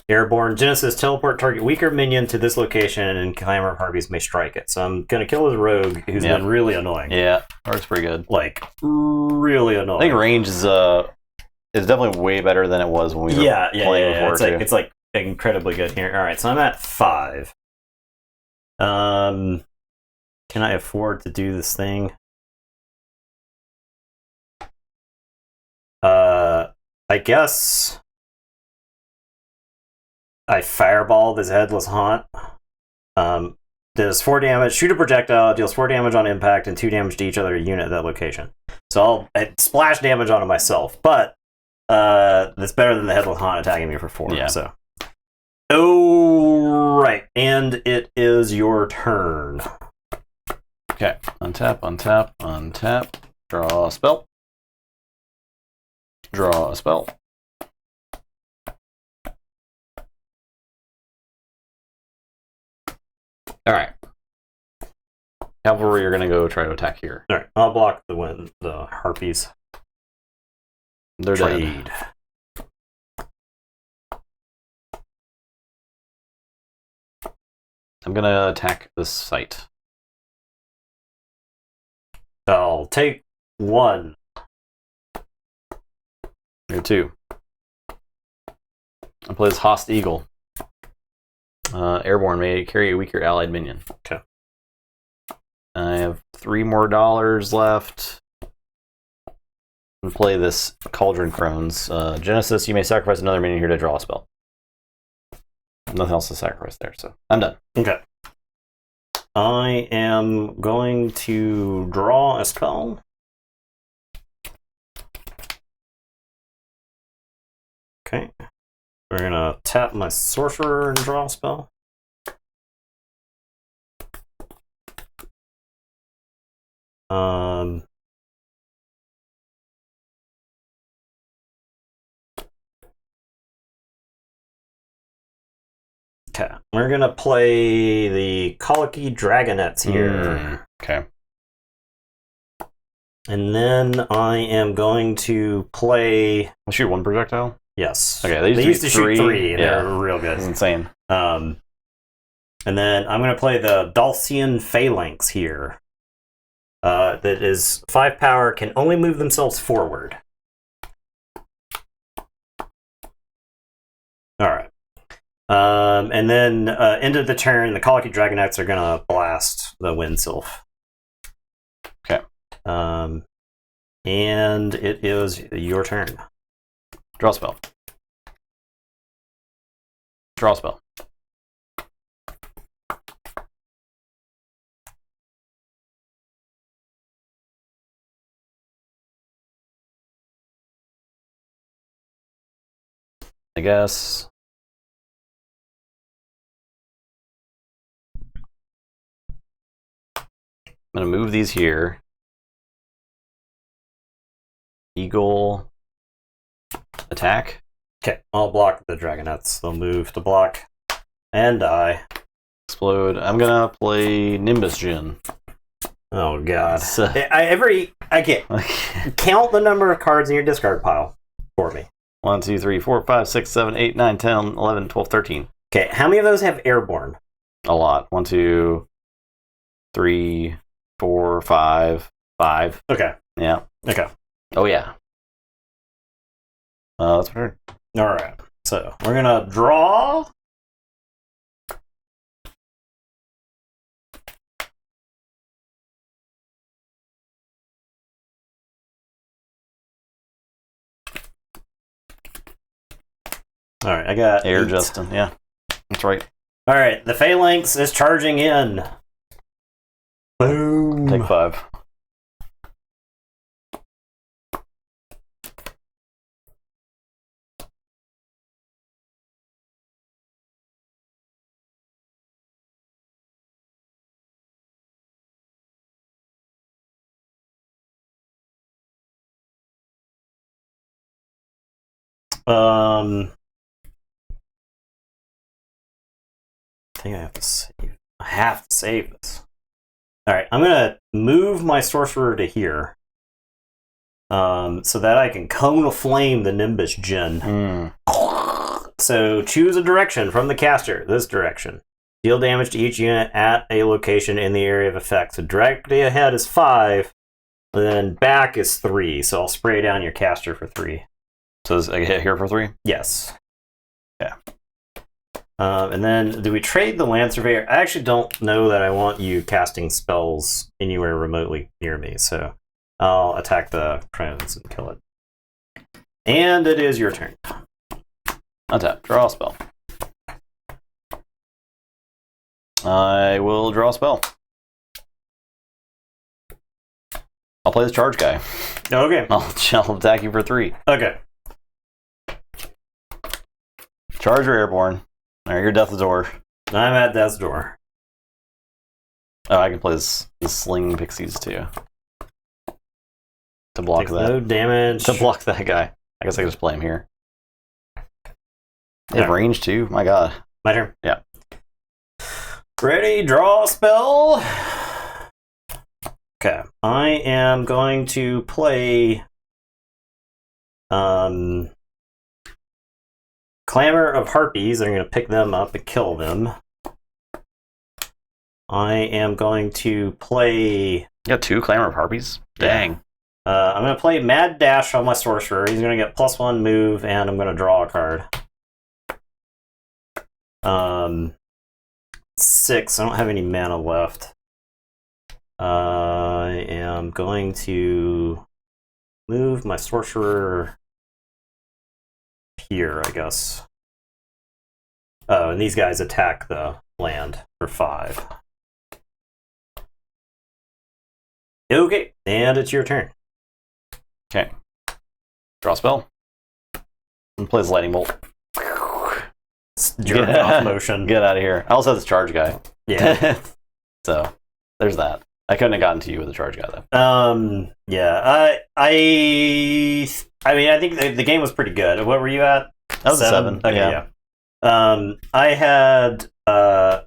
A: Airborne Genesis, teleport target weaker minion to this location, and Clamor of Harpies may strike it. So I'm going to kill his rogue, who's been really annoying.
B: Yeah, works pretty good.
A: Like, really annoying.
B: I think range is definitely way better than it was when we were playing before.
A: It's like incredibly good here. Alright, so I'm at 5. Can I afford to do this thing? I guess I fireball this Headless Haunt. Does 4 damage, shoot a projectile, deals 4 damage on impact and 2 damage to each other unit at that location. So I'll splash damage onto myself, but that's better than the Headless Haunt attacking me for 4.
B: Yeah.
A: So. Oh, right. And it is your turn.
B: Okay. Untap. Draw a spell. Draw a spell. Alright. Cavalry are going to go try to attack here.
A: Alright, I'll block the Harpies.
B: They're
A: Trade.
B: dead. I'm gonna attack this site.
A: I'll take 1.
B: Here 2. I play this Host Eagle. Airborne may carry a weaker allied minion.
A: Okay.
B: I have $3 more left. And play this Cauldron Crones. Genesis, you may sacrifice another minion here to draw a spell. Nothing else to sacrifice there, so I'm done.
A: Okay. I am going to draw a spell. Okay. We're going to tap my Sorcerer and draw a spell. Okay, we're gonna play the Colicky Dragonettes here.
B: Okay.
A: And then I am going to play...
B: I'll shoot 1 projectile?
A: Yes.
B: Okay, they used to
A: shoot 3, and
B: yeah.
A: they're real good.
B: That's insane.
A: And then I'm gonna play the Dalcian Phalanx here. That is 5 power, can only move themselves forward. Alright. And then end of the turn, the Colicky Dragonettes are gonna blast the Wind Sylph.
B: Okay.
A: And it is your turn.
B: Draw spell. Draw spell. I guess. I'm going to move these here. Eagle. Attack.
A: Okay, I'll block the Dragonettes. They'll move to block and die.
B: Explode. I'm going to play Nimbus Djinn.
A: Oh, God. I can't. Count the number of cards in your discard pile for me.
B: 1, 2, 3, 4, 5, 6, 7, 8, 9, 10, 11, 12, 13.
A: Okay, how many of those have Airborne?
B: A lot. 1, 2, 3, 4, 5. 5.
A: Okay.
B: Yeah.
A: Okay.
B: Oh, yeah. That's my turn.
A: All right. So we're going to draw. All right, I got
B: Air
A: 8.
B: Justin. Yeah. That's right.
A: All right, the Phalanx is charging in. Boom.
B: Take 5.
A: I think I have to save. I have to save this. All right, I'm gonna move my Sorcerer to here, so that I can Cone of Flame the Nimbus Djinn. So choose a direction from the caster. This direction. Deal damage to each unit at a location in the area of effect. So directly ahead is 5, and then back is 3. So I'll spray down your caster for 3.
B: So is I hit here for 3?
A: Yes.
B: Yeah.
A: And then, do we trade the Land Surveyor? I actually don't know that I want you casting spells anywhere remotely near me, so I'll attack the Crones and kill it. And it is your turn.
B: Untap. Draw a spell. I will draw a spell. I'll play this charge guy.
A: Okay.
B: I'll attack you for 3.
A: Okay.
B: Charge or airborne. Alright, you're Death's Door.
A: I'm at death's door.
B: Oh, I can play this Sling Pixies too. To block
A: Takes
B: that.
A: no damage.
B: To block that guy. I guess I can just play him here. They have
A: Yeah.
B: range too? My god.
A: My turn.
B: Yeah.
A: Ready, draw a spell. Okay. I am going to play Clamor of Harpies. I'm going to pick them up and kill them. I am going to play.
B: You got 2 Clamor of Harpies? Dang.
A: I'm going to play Mad Dash on my Sorcerer. He's going to get +1 move, and I'm going to draw a card. 6. I don't have any mana left. I am going to move my Sorcerer here, I guess. Oh, and these guys attack the land for 5. Okay, and it's your turn.
B: Okay. Draw a spell. And plays Lightning Bolt.
A: Jerk off motion.
B: Get out of here. I also have this charge guy.
A: Yeah.
B: So, there's that. I couldn't have gotten to you with a charge guy, though.
A: Yeah. I mean, I think the game was pretty good. What were you at?
B: That was 7.
A: Okay, yeah. I had...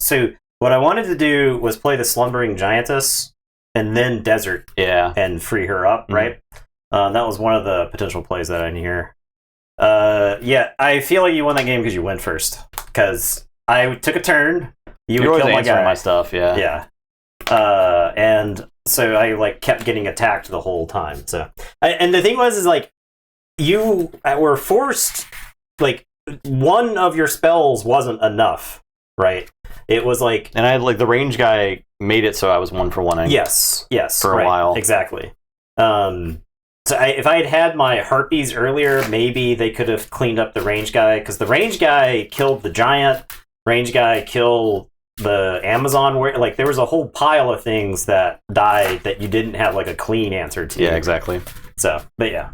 A: so, what I wanted to do was play the Slumbering Giantess and then Desert.
B: Yeah.
A: And free her up, right? That was one of the potential plays that I didn't hear. Yeah, I feel like you won that game because you went first. Because I took a turn. You would kill my guy.
B: My stuff, yeah.
A: Yeah. And so I like kept getting attacked the whole time. So, and the thing was, is like you were forced. Like one of your spells wasn't enough, right? It was like,
B: and I had like the range guy made it so I was 1 for 1.
A: Yes,
B: for a while,
A: exactly. So if I had had my Harpies earlier, maybe they could have cleaned up the range guy, because the range guy killed the giant. Range guy killed the Amazon. Where like there was a whole pile of things that died that you didn't have like a clean answer to.
B: Yeah, exactly.
A: So, but yeah.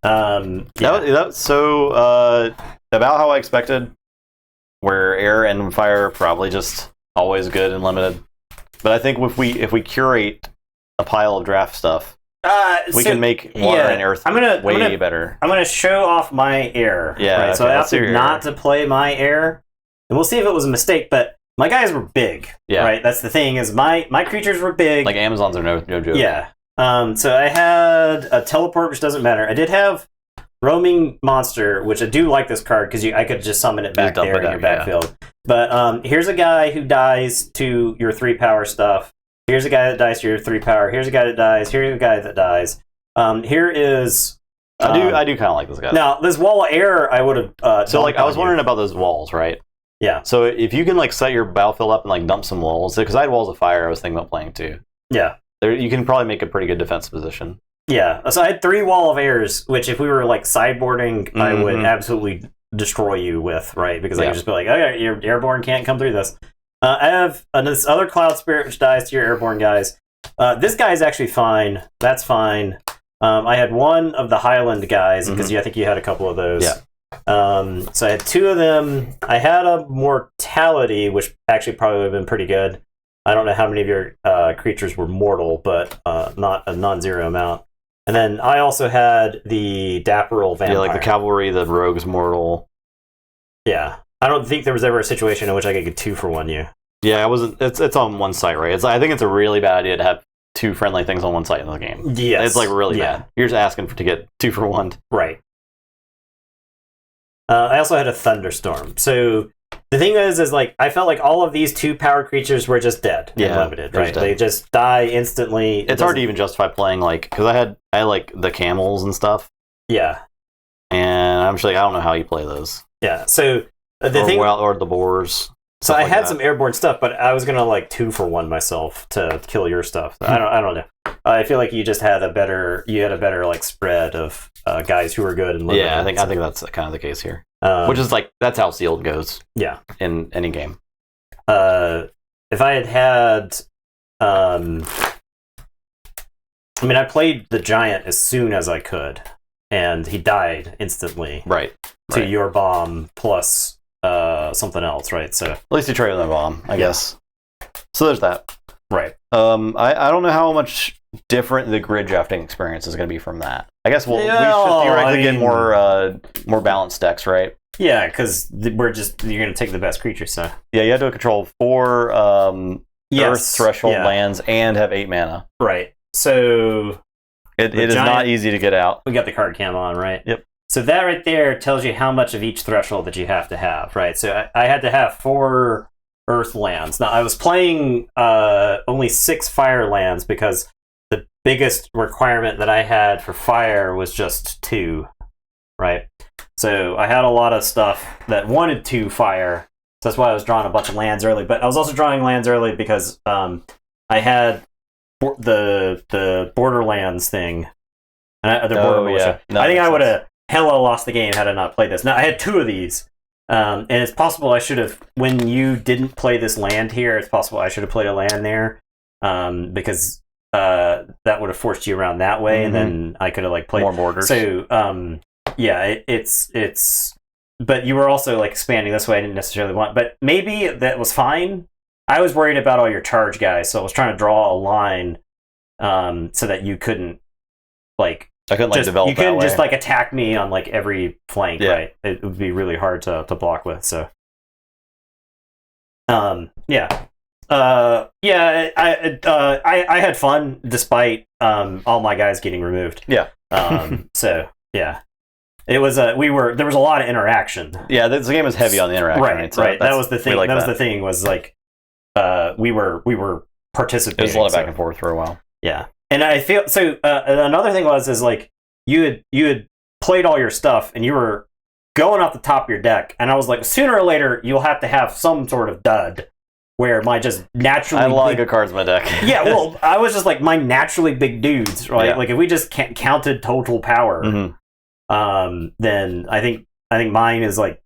B: That's so about how I expected. Where air and fire are probably just always good and limited. But I think if we curate a pile of draft stuff, we can make water and earth way better.
A: I'm gonna show off my air.
B: Yeah,
A: right?
B: okay,
A: So I opted not to play my air, and we'll see if it was a mistake. But my guys were big.
B: Yeah.
A: Right. That's the thing is my creatures were big.
B: Like Amazons are no joke.
A: Yeah. So I had a teleport, which doesn't matter. I did have Roaming Monster, which I do like this card because I could just summon it back there in your backfield. Yeah. But here's a guy who dies to your 3 power stuff. Here's a guy that dies to your 3 power. Here's a guy that dies. Here's a guy that dies. Here is...
B: I do kind of like this guy.
A: Now, this wall of air, I would have...
B: so, like, I was wondering about those walls, right?
A: Yeah.
B: So if you can, like, set your battlefield up and, like, dump some walls, because I had walls of fire I was thinking about playing, too.
A: Yeah.
B: You can probably make a pretty good defense position. Yeah.
A: So I had 3 wall of airs, which if we were, like, sideboarding, I would absolutely destroy you with, right? Because I could just be like, okay, your airborne can't come through this. I have this other Cloud Spirit, which dies to your airborne guys. This guy is actually fine. That's fine. I had 1 of the Highland guys, because I think you had a couple of those.
B: Yeah.
A: So I had 2 of them. I had a Mortality, which actually probably would have been pretty good. I don't know how many of your creatures were mortal, but not a non-zero amount. And then I also had the Dapperal Vampire.
B: Yeah, like the Cavalry, the Rogue's mortal.
A: Yeah. I don't think there was ever a situation in which I could get 2 for 1 you.
B: Yeah, it wasn't. It's on one site, right? I think it's a really bad idea to have 2 friendly things on one site in the game.
A: Yes.
B: It's like really bad. You're just asking to get 2 for 1.
A: Right. I also had a Thunderstorm. So the thing is like I felt like all of these 2 power creatures were just dead and limited, right? They just die instantly.
B: It's hard to even justify playing like because I had like the camels and stuff.
A: Yeah.
B: And I'm just like I don't know how you play those.
A: Yeah. So or
B: the boars.
A: So I had some airborne stuff, but I was gonna like 2 for 1 myself to kill your stuff. I don't know. I feel like you just had a better like spread of guys who were good and limited.
B: Yeah, I think that's kind of the case here. Which is like that's how sealed goes.
A: Yeah,
B: in any game.
A: If I had I mean, I played the giant as soon as I could, and he died instantly.
B: Right.
A: To your bomb plus something else, right? So
B: at least you traded the bomb, I guess. So there's that.
A: Right.
B: I don't know how much different the grid drafting experience is going to be from that. I guess we should theoretically get more balanced decks, right?
A: Yeah, because you're going to take the best creatures. So
B: yeah, you have to control 4 Earth threshold lands and have 8 mana.
A: Right. So
B: it is not easy to get out.
A: We got the card cam on, right?
B: Yep.
A: So that right there tells you how much of each threshold that you have to have, right? So I had to have 4 earth lands. Now I was playing only 6 fire lands because the biggest requirement that I had for fire was just 2, right? So I had a lot of stuff that wanted 2 fire. So that's why I was drawing a bunch of lands early. But I was also drawing lands early because I had the Borderlands thing. And the Border Militia.
B: No,
A: I think I would have hella lost the game had I not played this. Now I had 2 of these. And it's possible I should have, when you didn't play this land here, it's possible I should have played a land there, because that would have forced you around that way, and then I could have like played
B: more borders.
A: So yeah, it's. But you were also like expanding this way. I didn't necessarily want, but maybe that was fine. I was worried about all your charge guys, so I was trying to draw a line, so that you couldn't like.
B: I couldn't like develop.
A: You couldn't just like attack me on like every flank, right? It would be really hard to block with. So, yeah, I had fun despite all my guys getting removed.
B: Yeah.
A: So yeah, it was there was a lot of interaction.
B: Yeah, this game is heavy on the interaction.
A: Right.
B: So
A: right. That was the thing. That was the thing. Was like we were participating.
B: It was a lot of back and forth for a while.
A: Yeah. And I feel so. Another thing is like you had played all your stuff and you were going off the top of your deck, and I was like, sooner or later you'll have to have some sort of dud where my just naturally.
B: I had a lot of good cards in my deck.
A: Yeah, well, I was just like my naturally big dudes, right?
B: Yeah.
A: Like if we just counted total power, then I think mine is like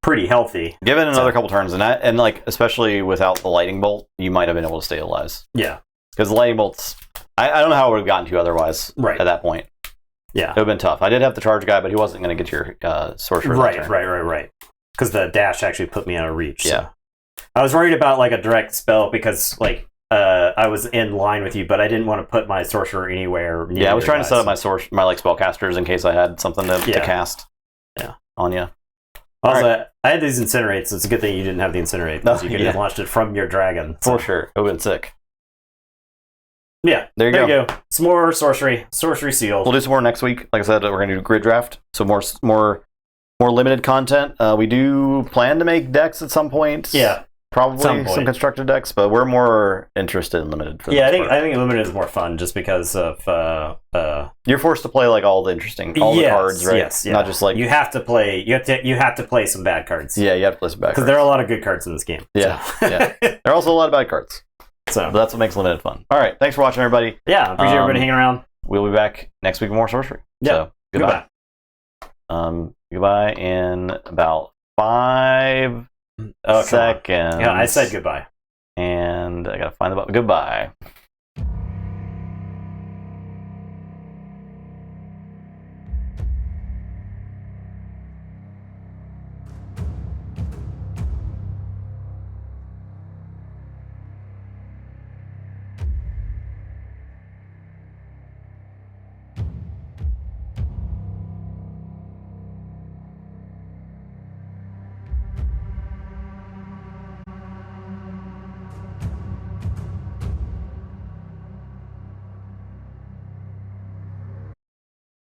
A: pretty healthy.
B: Give it another couple turns, and like especially without the lightning bolt, you might have been able to stabilize.
A: Yeah,
B: because the lightning bolts. I don't know how it would have gotten to you otherwise.
A: Right.
B: At that point.
A: Yeah.
B: It would have been tough. I did have the charge guy, but he wasn't going to get your sorcerer.
A: Right. Because the dash actually put me out of reach.
B: Yeah.
A: So. I was worried about like a direct spell because like I was in line with you, but I didn't want to put my sorcerer anywhere.
B: Yeah, I was trying to set up my like spellcasters in case I had something to cast.
A: Yeah.
B: On you.
A: Also, right. I had these incinerates. So it's a good thing you didn't have the incinerate because you could have launched it from your dragon.
B: So. For sure. It would have been sick.
A: Yeah,
B: there you go.
A: Some more sorcery sealed.
B: We'll do some more next week. Like I said, we're going to do grid draft, so more limited content. We do plan to make decks at some point.
A: Yeah,
B: probably some constructed decks, but we're more interested in limited.
A: I think limited is more fun just because of
B: you're forced to play like all the cards, right?
A: Yes,
B: not just like
A: you have to play. You have to play some bad cards.
B: Yeah, you have to play some bad cards
A: because there are a lot of good cards in this game.
B: Yeah,
A: so.
B: Yeah. There are also a lot of bad cards.
A: So
B: but that's what makes limited fun. All right, thanks for watching, everybody.
A: Yeah, appreciate everybody hanging around.
B: We'll be back next week with more sorcery.
A: Yeah,
B: so, goodbye. Goodbye in about 5 seconds.
A: Yeah, I said goodbye,
B: and I gotta find the button. Goodbye.